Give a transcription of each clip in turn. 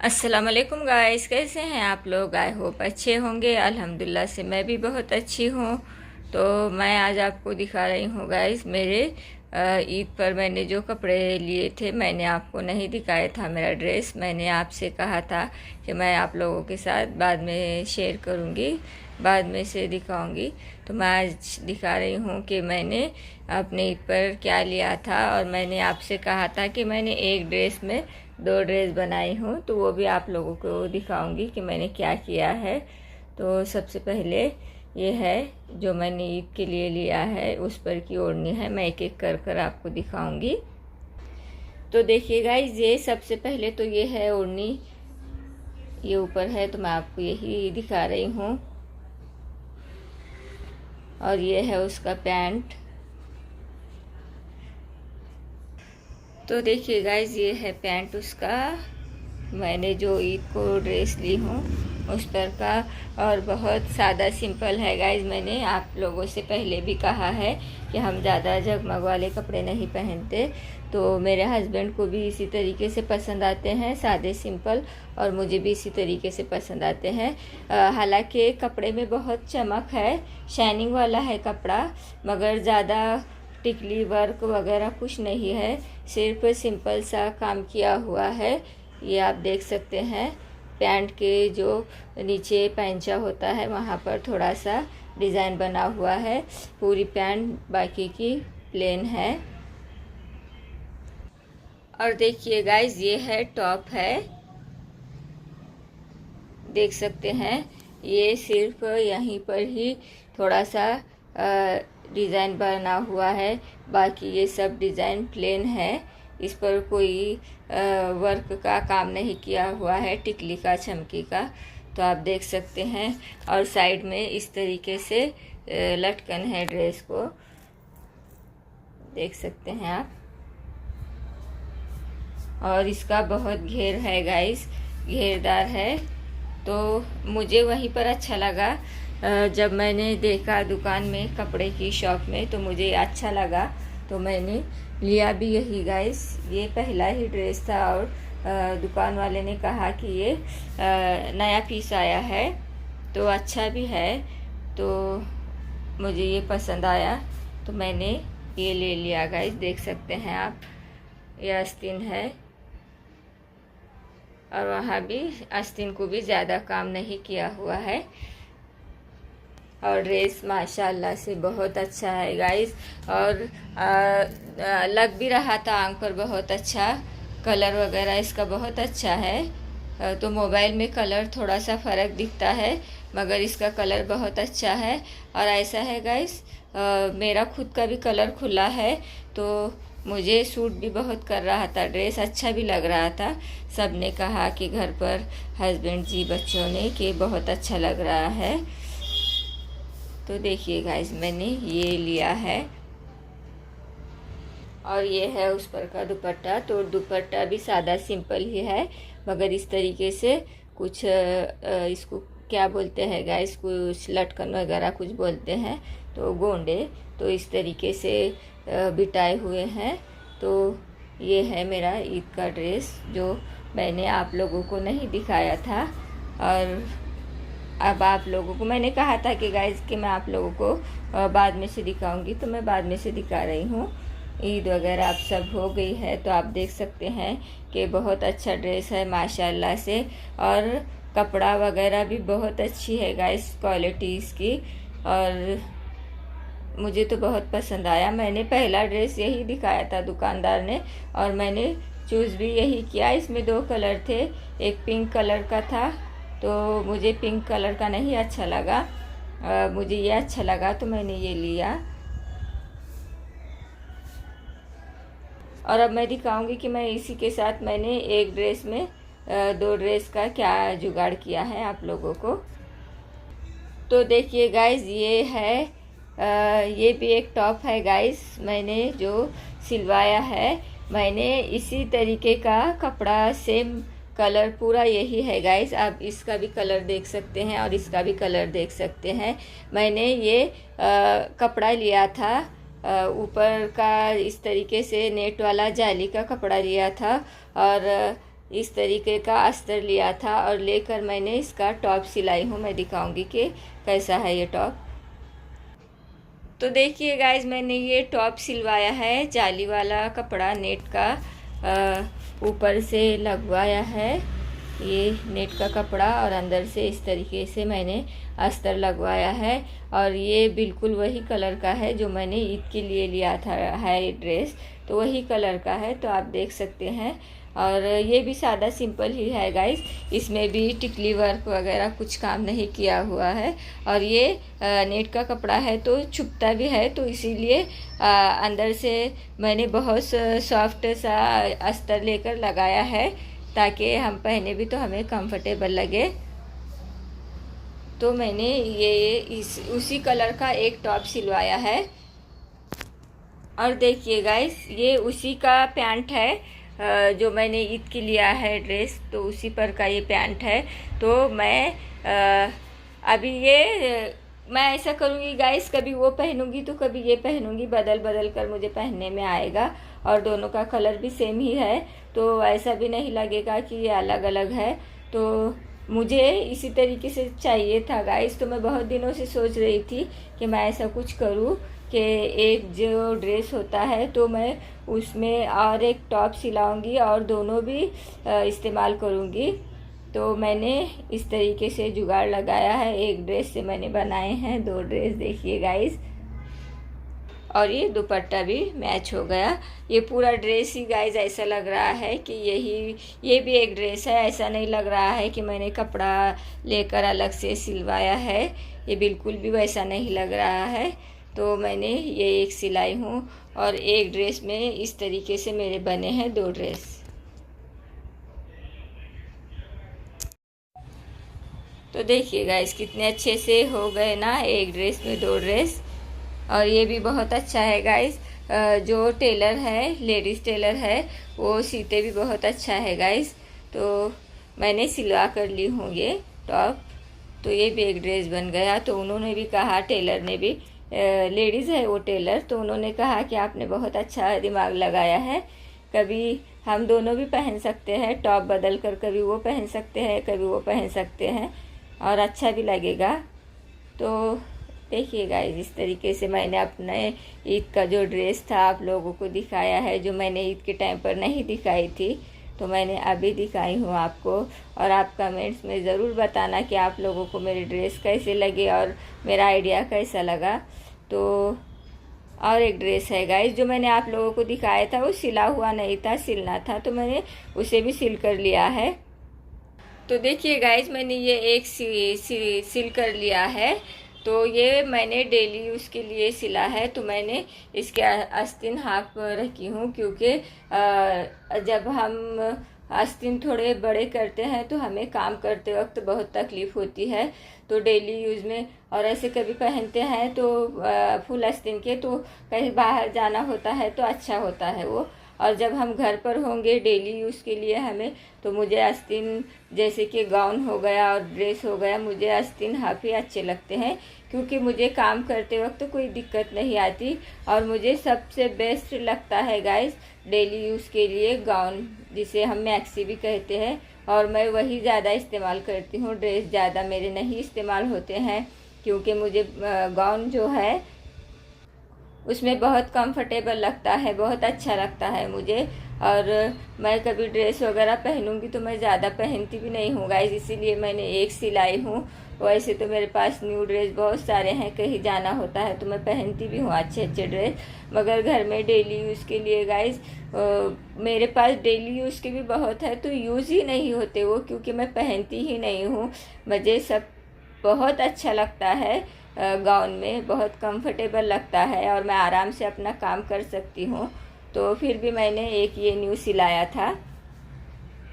अस्सलाम वालेकुम गाइस, कैसे हैं आप लोग। आई होप अच्छे होंगे। अल्हम्दुलिल्लाह से मैं भी बहुत अच्छी हूँ। तो मैं आज आपको दिखा रही हूँ गाइस मेरे ईद पर मैंने जो कपड़े लिए थे। मैंने आपको नहीं दिखाया था मेरा ड्रेस। मैंने आपसे कहा था कि मैं आप लोगों के साथ बाद में शेयर करूँगी, बाद में से दिखाऊंगी। तो मैं आज दिखा रही हूँ कि मैंने अपने ईद पर क्या लिया था। और मैंने आपसे कहा था कि मैंने एक ड्रेस में दो ड्रेस बनाई हूँ, तो वो भी आप लोगों को दिखाऊंगी कि मैंने क्या किया है। तो सबसे पहले ये है जो मैंने ईद के लिए लिया है, उस पर की ओढ़नी है। मैं एक एक कर कर आपको दिखाऊंगी। तो देखिए गाइस, ये सबसे पहले तो ये है ओढ़नी, ये ऊपर है तो मैं आपको यही दिखा रही हूँ। और ये है उसका पैंट। तो देखिए गाइस, ये है पैंट उसका, मैंने जो ईद को ड्रेस ली हूँ उस पर का। और बहुत सादा सिंपल है गाइस। मैंने आप लोगों से पहले भी कहा है कि हम ज़्यादा जगमग वाले कपड़े नहीं पहनते। तो मेरे हस्बैंड को भी इसी तरीके से पसंद आते हैं, सादे सिंपल, और मुझे भी इसी तरीके से पसंद आते हैं। हालांकि कपड़े में बहुत चमक है, शाइनिंग वाला है कपड़ा, मगर ज़्यादा टिकली वर्क वगैरह कुछ नहीं है, सिर्फ सिंपल सा काम किया हुआ है। ये आप देख सकते हैं। पैंट के जो नीचे पैंचा होता है वहाँ पर थोड़ा सा डिज़ाइन बना हुआ है। पूरी पैंट बाकी की प्लेन है। और देखिए गाइस, ये है टॉप है, देख सकते हैं। ये सिर्फ यहीं पर ही थोड़ा सा डिज़ाइन बना हुआ है, बाकी ये सब डिज़ाइन प्लेन है। इस पर कोई वर्क का काम नहीं किया हुआ है, टिकली का, चमकी का। तो आप देख सकते हैं। और साइड में इस तरीके से लटकन है ड्रेस को, देख सकते हैं आप। और इसका बहुत घेर है गाइस, घेरदार है। तो मुझे वहीं पर अच्छा लगा, जब मैंने देखा दुकान में, कपड़े की शॉप में, तो मुझे अच्छा लगा तो मैंने लिया भी यही गाइस। ये पहला ही ड्रेस था और दुकान वाले ने कहा कि ये नया पीस आया है तो अच्छा भी है। तो मुझे ये पसंद आया तो मैंने ये ले लिया गाइस। देख सकते हैं आप, ये आस्तीन है और वहाँ भी आस्तीन को भी ज़्यादा काम नहीं किया हुआ है। और ड्रेस माशाल्लाह से बहुत अच्छा है गाइस। और लग भी रहा था आंख पर बहुत अच्छा, कलर वगैरह इसका बहुत अच्छा है। तो मोबाइल में कलर थोड़ा सा फ़र्क दिखता है, मगर इसका कलर बहुत अच्छा है। और ऐसा है गाइस, मेरा खुद का भी कलर खुला है, तो मुझे सूट भी बहुत कर रहा था, ड्रेस अच्छा भी लग रहा था। सब ने कहा कि घर पर हस्बैंड जी, बच्चों ने, कि बहुत अच्छा लग रहा है। तो देखिए गाइस, मैंने ये लिया है। और ये है उस पर का दुपट्टा। तो दुपट्टा भी सादा सिंपल ही है, मगर इस तरीके से कुछ इसको क्या बोलते हैं गाइस, कुछ लटकन वगैरह कुछ बोलते हैं, तो गोंडे, तो इस तरीके से बिटाए हुए हैं। तो ये है मेरा ईद का ड्रेस जो मैंने आप लोगों को नहीं दिखाया था। और अब आप लोगों को मैंने कहा था कि गाइस कि मैं आप लोगों को बाद में से दिखाऊंगी, तो मैं बाद में से दिखा रही हूँ। ईद वगैरह अब सब हो गई है, तो आप देख सकते हैं कि बहुत अच्छा ड्रेस है माशाल्लाह से। और कपड़ा वगैरह भी बहुत अच्छी है गाइस, क्वालिटी इसकी। और मुझे तो बहुत पसंद आया। मैंने पहला ड्रेस यही दिखाया था दुकानदार ने, और मैंने चूज़ भी यही किया। इसमें दो कलर थे, एक पिंक कलर का था, तो मुझे पिंक कलर का नहीं अच्छा लगा, मुझे ये अच्छा लगा तो मैंने ये लिया। और अब मैं दिखाऊंगी कि मैं इसी के साथ मैंने एक ड्रेस में दो ड्रेस का क्या जुगाड़ किया है आप लोगों को। तो देखिए गाइस, ये है ये भी एक टॉप है गाइस, मैंने जो सिलवाया है। मैंने इसी तरीके का कपड़ा, सेम कलर पूरा यही है गाइस। आप इसका भी कलर देख सकते हैं और इसका भी कलर देख सकते हैं। मैंने ये कपड़ा लिया था, ऊपर का इस तरीके से नेट वाला जाली का कपड़ा लिया था, और इस तरीके का अस्तर लिया था और लेकर मैंने इसका टॉप सिलाई हूँ। मैं दिखाऊंगी कि कैसा है ये टॉप। तो देखिए गाइज, मैंने ये टॉप सिलवाया है। जाली वाला कपड़ा नेट का ऊपर से लगवाया है, ये नेट का कपड़ा, और अंदर से इस तरीके से मैंने अस्तर लगवाया है। और ये बिल्कुल वही कलर का है जो मैंने ईद के लिए लिया था है ड्रेस, तो वही कलर का है, तो आप देख सकते हैं। और ये भी सादा सिंपल ही है गाइस, इसमें भी टिकली वर्क वगैरह कुछ काम नहीं किया हुआ है। और ये नेट का कपड़ा है तो छुपता भी है, तो इसीलिए अंदर से मैंने बहुत सॉफ्ट सा अस्तर लेकर लगाया है ताकि हम पहने भी तो हमें कंफर्टेबल लगे। तो मैंने ये उसी कलर का एक टॉप सिलवाया है। और देखिए गाइस, ये उसी का पैंट है जो मैंने ईद के लिया है ड्रेस, तो उसी पर का ये पैंट है। तो मैं अभी ये मैं ऐसा करूँगी गाइस, कभी वो पहनूंगी तो कभी ये पहनूंगी, बदल बदल कर मुझे पहनने में आएगा। और दोनों का कलर भी सेम ही है, तो ऐसा भी नहीं लगेगा कि ये अलग अलग है। तो मुझे इसी तरीके से चाहिए था गाइस, तो मैं बहुत दिनों से सोच रही थी कि मैं ऐसा कुछ करूँ कि एक जो ड्रेस होता है तो मैं उसमें और एक टॉप सिलाऊंगी और दोनों भी इस्तेमाल करूँगी। तो मैंने इस तरीके से जुगाड़ लगाया है। एक ड्रेस से मैंने बनाए हैं 2 ड्रेस, देखिए गाइस। और ये दुपट्टा भी मैच हो गया। ये पूरा ड्रेस ही गाइस ऐसा लग रहा है कि ये भी एक ड्रेस है। ऐसा नहीं लग रहा है कि मैंने कपड़ा लेकर अलग से सिलवाया है, ये बिल्कुल भी वैसा नहीं लग रहा है। तो मैंने ये एक सिलाई हूँ और एक ड्रेस में इस तरीके से मेरे बने हैं 2 ड्रेस। तो देखिए गाइस, कितने अच्छे से हो गए ना, एक ड्रेस में 2 ड्रेस। और ये भी बहुत अच्छा है गाइस। जो टेलर है, लेडीज़ टेलर है, वो सीते भी बहुत अच्छा है गाइस। तो मैंने सिलवा कर ली हूँ ये टॉप। तो ये भी एक ड्रेस बन गया। तो उन्होंने भी कहा, टेलर ने भी, लेडीज़ है वो टेलर, तो उन्होंने कहा कि आपने बहुत अच्छा दिमाग लगाया है। कभी हम दोनों भी पहन सकते हैं टॉप बदल कर, कभी वो पहन सकते हैं कभी वो पहन सकते हैं, और अच्छा भी लगेगा। तो देखिए गाइस, इस तरीके से मैंने अपने ईद का जो ड्रेस था आप लोगों को दिखाया है, जो मैंने ईद के टाइम पर नहीं दिखाई थी, तो मैंने अभी दिखाई हूँ आपको। और आप कमेंट्स में ज़रूर बताना कि आप लोगों को मेरे ड्रेस कैसे लगे और मेरा आइडिया कैसा लगा। तो और एक ड्रेस है गाइस जो मैंने आप लोगों को दिखाया था, वो सिला हुआ नहीं था, सिलना था, तो मैंने उसे भी सिल कर लिया है। तो देखिए गाइस, मैंने ये एक सिल कर लिया है। तो ये मैंने डेली यूज़ के लिए सिला है। तो मैंने इसके आस्तीन हाफ रखी हूँ, क्योंकि जब हम आस्तीन थोड़े बड़े करते हैं तो हमें काम करते वक्त बहुत तकलीफ़ होती है। तो डेली यूज़ में, और ऐसे कभी पहनते हैं तो फुल आस्तीन के, तो कहीं बाहर जाना होता है तो अच्छा होता है वो। और जब हम घर पर होंगे डेली यूज़ के लिए हमें, तो मुझे आस्तीन, जैसे कि गाउन हो गया और ड्रेस हो गया, मुझे आस्तीन हाफ ही अच्छे लगते हैं, क्योंकि मुझे काम करते वक्त कोई दिक्कत नहीं आती। और मुझे सबसे बेस्ट लगता है गाइस डेली यूज़ के लिए गाउन, जिसे हम मैक्सी भी कहते हैं, और मैं वही ज़्यादा इस्तेमाल करती हूँ। ड्रेस ज़्यादा मेरे नहीं इस्तेमाल होते हैं, क्योंकि मुझे गाउन जो है उसमें बहुत कंफर्टेबल लगता है, बहुत अच्छा लगता है मुझे। और मैं कभी ड्रेस वगैरह पहनूंगी तो मैं ज़्यादा पहनती भी नहीं हूँ गाइस, इसीलिए मैंने एक सिलाई हूँ। वैसे तो मेरे पास न्यू ड्रेस बहुत सारे हैं, कहीं जाना होता है तो मैं पहनती भी हूँ अच्छे अच्छे ड्रेस, मगर घर में डेली यूज़ के लिए गाइस मेरे पास डेली यूज़ के भी बहुत है, तो यूज़ ही नहीं होते वो, क्योंकि मैं पहनती ही नहीं हूँ। मुझे सब बहुत अच्छा लगता है, गाउन में बहुत कंफर्टेबल लगता है और मैं आराम से अपना काम कर सकती हूँ। तो फिर भी मैंने एक ये न्यू सिलाया था।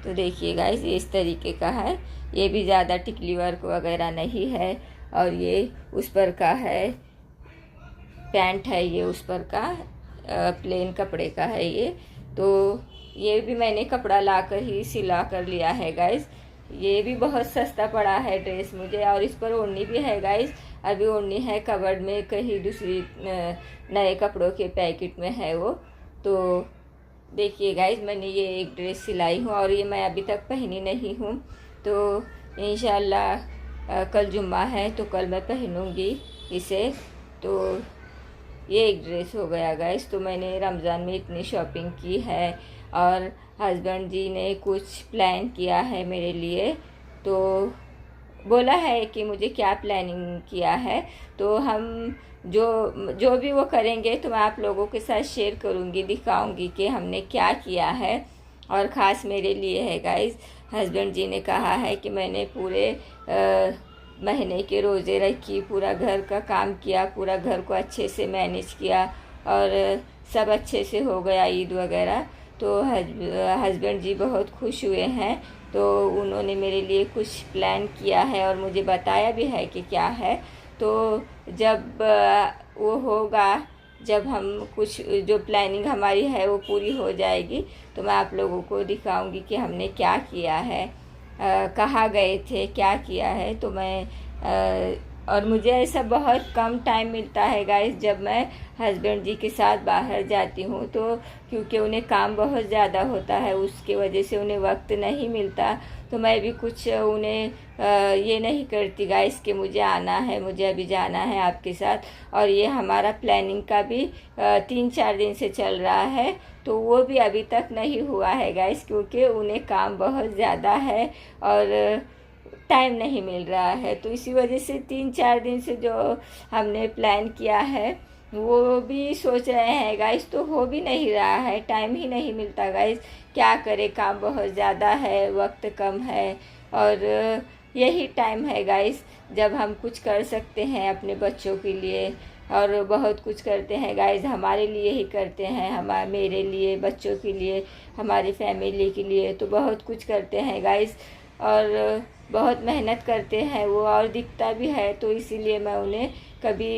तो देखिए गाइस, ये इस तरीके का है, ये भी ज़्यादा टिकली वर्क वगैरह नहीं है। और ये उस पर का है, पैंट है ये उस पर का, प्लेन कपड़े का है ये। तो ये भी मैंने कपड़ा लाकर ही सिला कर लिया है गाइस। ये भी बहुत सस्ता पड़ा है ड्रेस मुझे, और इस पर ओढ़नी भी है गाइस। अभी ओढ़नी है कबर्ड में, कहीं दूसरी नए कपड़ों के पैकेट में है वो। तो देखिए गाइज, मैंने ये एक ड्रेस सिलाई हूँ और ये मैं अभी तक पहनी नहीं हूँ। तो इंशाल्लाह कल जुम्मा है तो कल मैं पहनूँगी इसे। तो ये एक ड्रेस हो गया गाइस। तो मैंने रमज़ान में इतनी शॉपिंग की है और हस्बैंड जी ने कुछ प्लान किया है मेरे लिए। तो बोला है कि मुझे क्या प्लानिंग किया है, तो हम जो जो भी वो करेंगे तो मैं आप लोगों के साथ शेयर करूँगी, दिखाऊँगी कि हमने क्या किया है। और ख़ास मेरे लिए है गाइस। हस्बैंड जी ने कहा है कि मैंने पूरे महीने के रोज़े रखी, पूरा घर का काम किया, पूरा घर को अच्छे से मैनेज किया और सब अच्छे से हो गया ईद वगैरह। तो हस्बैंड जी बहुत खुश हुए हैं। तो उन्होंने मेरे लिए कुछ प्लान किया है और मुझे बताया भी है कि क्या है। तो जब वो होगा, जब हम कुछ जो प्लानिंग हमारी है वो पूरी हो जाएगी तो मैं आप लोगों को दिखाऊंगी कि हमने क्या किया है, कहाँ गए थे, क्या किया है। तो मैं और मुझे ऐसा बहुत कम टाइम मिलता है गाइस जब मैं हस्बैंड जी के साथ बाहर जाती हूँ। तो क्योंकि उन्हें काम बहुत ज़्यादा होता है, उसके वजह से उन्हें वक्त नहीं मिलता। तो मैं भी कुछ उन्हें ये नहीं करती गाइस कि मुझे आना है, मुझे अभी जाना है आपके साथ। और ये हमारा प्लानिंग का भी 3-4 दिन से चल रहा है, तो वो भी अभी तक नहीं हुआ है गाइस, क्योंकि उन्हें काम बहुत ज़्यादा है और टाइम नहीं मिल रहा है। तो इसी वजह से 3-4 दिन से जो हमने प्लान किया है वो भी सोच रहे हैं गाइस, तो हो भी नहीं रहा है, टाइम ही नहीं मिलता गाइस। क्या करें, काम बहुत ज़्यादा है, वक्त कम है और यही टाइम है गाइस जब हम कुछ कर सकते हैं अपने बच्चों के लिए। और बहुत कुछ करते हैं गाइस, हमारे लिए ही करते हैं, मेरे लिए, बच्चों के लिए, हमारी फैमिली के लिए। तो बहुत कुछ करते हैं गाइस और बहुत मेहनत करते हैं वो, और दिखता भी है। तो इसीलिए मैं उन्हें कभी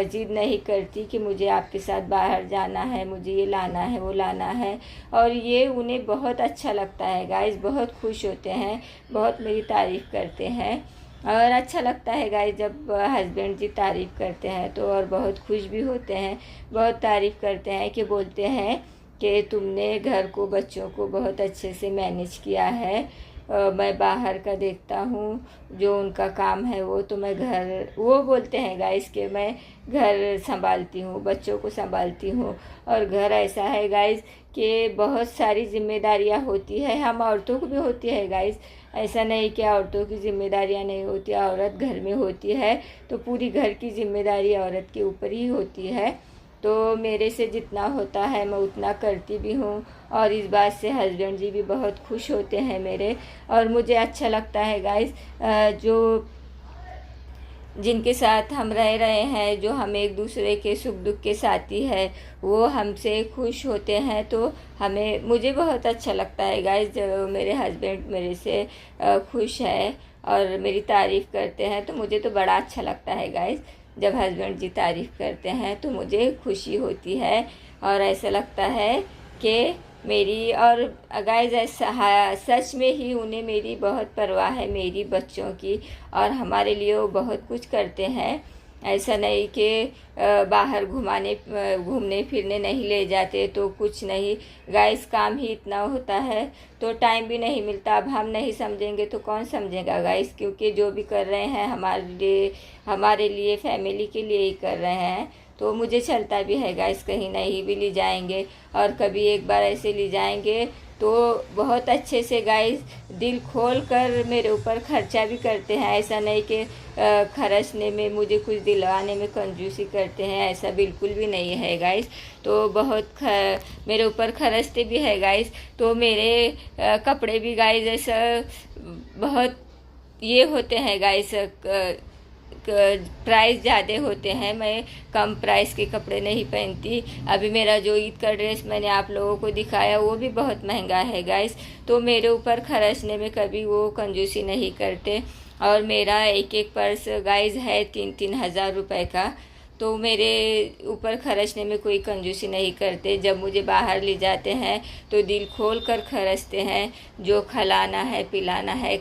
जिद नहीं करती कि मुझे आपके साथ बाहर जाना है, मुझे ये लाना है, वो लाना है। और ये उन्हें बहुत अच्छा लगता है गाइस, बहुत खुश होते हैं, बहुत मेरी तारीफ़ करते हैं। और अच्छा लगता है गाइस जब हस्बैंड जी तारीफ़ करते हैं तो, और बहुत खुश भी होते हैं, बहुत तारीफ़ करते हैं कि बोलते हैं कि तुमने घर को, बच्चों को बहुत अच्छे से मैनेज किया है। मैं बाहर का देखता हूँ, जो उनका काम है वो तो मैं घर, वो बोलते हैं गाइस कि मैं घर संभालती हूँ, बच्चों को संभालती हूँ। और घर ऐसा है गाइस कि बहुत सारी जिम्मेदारियाँ होती है, हम औरतों को भी होती है गाइस। ऐसा नहीं कि औरतों की जिम्मेदारियाँ नहीं होती, औरत घर में होती है तो पूरी घर की जिम्मेदारी औरत के ऊपर ही होती है। तो मेरे से जितना होता है मैं उतना करती भी हूँ और इस बात से हस्बैंड जी भी बहुत खुश होते हैं मेरे। और मुझे अच्छा लगता है गाइस, जो जिनके साथ हम रह रहे हैं, जो हम एक दूसरे के सुख दुख के साथी है, वो हमसे खुश होते हैं तो मुझे बहुत अच्छा लगता है गाइस। जब मेरे हस्बैंड मेरे से खुश है और मेरी तारीफ़ करते हैं तो मुझे तो बड़ा अच्छा लगता है गाइस। जब हस्बैंड जी तारीफ़ करते हैं तो मुझे खुशी होती है और ऐसा लगता है कि मेरी, और गाइस ऐसा सच में ही उन्हें मेरी बहुत परवाह है, मेरी बच्चों की। और हमारे लिए वो बहुत कुछ करते हैं, ऐसा नहीं कि बाहर घूमने फिरने नहीं ले जाते तो कुछ नहीं। गाइस काम ही इतना होता है तो टाइम भी नहीं मिलता। अब हम नहीं समझेंगे तो कौन समझेगा गाइस, क्योंकि जो भी कर रहे हैं हमारे लिए फैमिली के लिए ही कर रहे हैं। तो मुझे चलता भी है गाइस, कहीं नहीं भी ले जाएंगे और कभी एक बार ऐसे ले जाएंगे तो बहुत अच्छे से गाइस दिल खोल कर मेरे ऊपर खर्चा भी करते हैं। ऐसा नहीं कि खर्चने में, मुझे कुछ दिलवाने में कंजूसी करते हैं, ऐसा बिल्कुल भी नहीं है गाइस। तो बहुत मेरे ऊपर खर्चते भी है गाइस। तो मेरे कपड़े भी गाइस ऐसा बहुत ये होते हैं गाइस, प्राइस ज़्यादा होते हैं, मैं कम प्राइस के कपड़े नहीं पहनती। अभी मेरा जो ईद का ड्रेस मैंने आप लोगों को दिखाया वो भी बहुत महंगा है गाइस। तो मेरे ऊपर खर्चने में कभी वो कंजूसी नहीं करते। और मेरा एक एक पर्स गाइस है 3-3 हज़ार रुपये का। तो मेरे ऊपर खर्चने में कोई कंजूसी नहीं करते। जब मुझे बाहर ले जाते हैं तो दिल खोल कर खर्चते हैं, जो खिलाना है, पिलाना है,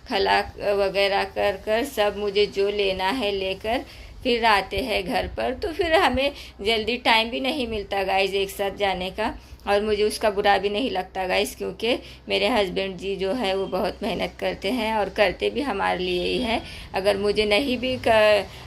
खला वगैरह कर सब मुझे जो लेना है लेकर फिर आते हैं घर पर, तो फिर हमें जल्दी टाइम भी नहीं मिलता गाइज़ एक साथ जाने का। और मुझे उसका बुरा भी नहीं लगता गाइस, क्योंकि मेरे हस्बैंड जी जो है वो बहुत मेहनत करते हैं और करते भी हमारे लिए ही है। अगर मुझे नहीं भी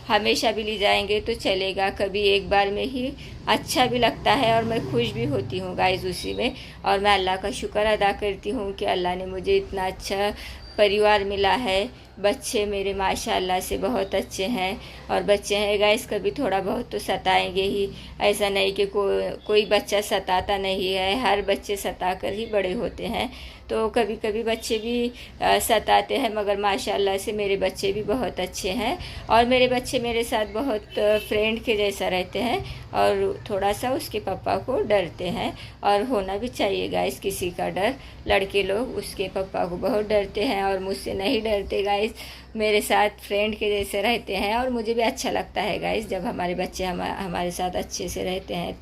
हमेशा भी ले जाएंगे तो चलेगा, कभी एक बार में ही अच्छा भी लगता है और मैं खुश भी होती हूँ गाइस उसी में। और मैं अल्लाह का शुक्र अदा करती हूँ कि अल्लाह ने मुझे इतना अच्छा परिवार मिला है। बच्चे मेरे माशाल्लाह से बहुत अच्छे हैं, और बच्चे हैं गाइस कभी थोड़ा बहुत तो सताएंगे ही। ऐसा नहीं कि कोई बच्चा सताता नहीं है, हर बच्चे सता कर ही बड़े होते हैं। तो कभी कभी बच्चे भी सताते हैं, मगर माशाल्लाह से मेरे बच्चे भी बहुत अच्छे हैं। और मेरे बच्चे मेरे साथ बहुत फ्रेंड के जैसा रहते हैं, और थोड़ा सा उसके पापा को डरते हैं। और होना भी चाहिए गाइस किसी का डर। लड़के लोग उसके पापा को बहुत डरते हैं और मुझसे नहीं डरते गाइस, मेरे साथ फ्रेंड के जैसे रहते हैं। और मुझे भी अच्छा लगता है गाइस जब हमारे बच्चे हमारे साथ अच्छे से रहते हैं।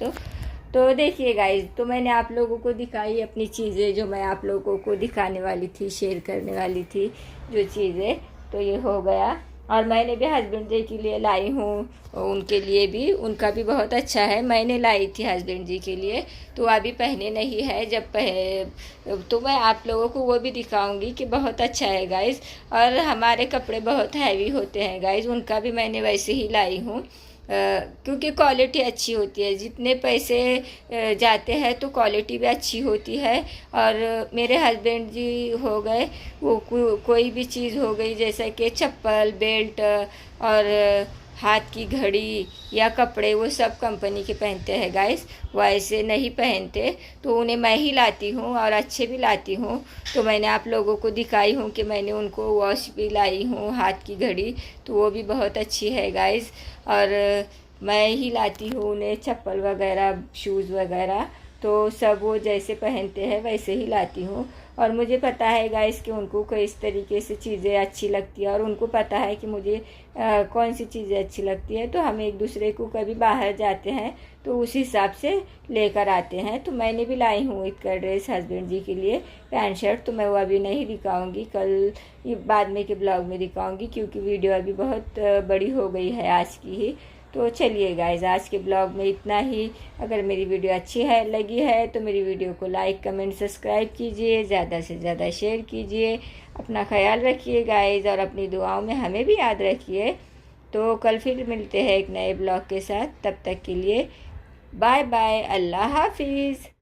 तो देखिए गाइस, तो मैंने आप लोगों को दिखाई अपनी चीज़ें जो मैं आप लोगों को दिखाने वाली थी, शेयर करने वाली थी जो चीज़ें, तो ये हो गया। और मैंने भी हस्बैंड जी के लिए लाई हूँ, उनके लिए भी, उनका भी बहुत अच्छा है। मैंने लाई थी हस्बैंड जी के लिए, तो अभी पहने नहीं है, जब तो मैं आप लोगों को वो भी दिखाऊंगी कि बहुत अच्छा है गाइस। और हमारे कपड़े बहुत हैवी होते हैं गाइस, उनका भी मैंने वैसे ही लाई हूँ, क्योंकि क्वालिटी अच्छी होती है। जितने पैसे जाते हैं तो क्वालिटी भी अच्छी होती है। और मेरे हस्बैंड जी हो गए, वो कोई भी चीज़ हो गई जैसे कि चप्पल, बेल्ट और हाथ की घड़ी या कपड़े, वो सब कंपनी के पहनते हैं गाइस, वैसे नहीं पहनते। तो उन्हें मैं ही लाती हूँ और अच्छे भी लाती हूँ। तो मैंने आप लोगों को दिखाई हूँ कि मैंने उनको वॉच भी लाई हूँ, हाथ की घड़ी, तो वो भी बहुत अच्छी है गाइस। और मैं ही लाती हूँ उन्हें चप्पल वगैरह, शूज़ वगैरह, तो सब वो जैसे पहनते हैं वैसे ही लाती हूँ। और मुझे पता है गाइस कि उनको किस तरीके से चीज़ें अच्छी लगती है, और उनको पता है कि मुझे कौन सी चीज़ें अच्छी लगती है। तो हम एक दूसरे को कभी बाहर जाते हैं तो उस हिसाब से लेकर आते हैं। तो मैंने भी लाई हूँ एक ड्रेस हस्बैंड जी के लिए, पैंट शर्ट, तो मैं वो अभी नहीं दिखाऊंगी, कल ये बाद में के ब्लॉग में दिखाऊंगी, क्योंकि वीडियो अभी बहुत बड़ी हो गई है आज की ही। तो चलिए गाइज, आज के ब्लॉग में इतना ही। अगर मेरी वीडियो अच्छी लगी है तो मेरी वीडियो को लाइक, कमेंट, सब्सक्राइब कीजिए, ज़्यादा से ज़्यादा शेयर कीजिए। अपना ख्याल रखिए गाइज, और अपनी दुआओं में हमें भी याद रखिए। तो कल फिर मिलते हैं एक नए ब्लॉग के साथ, तब तक के लिए बाय बाय, अल्लाह हाफिज़।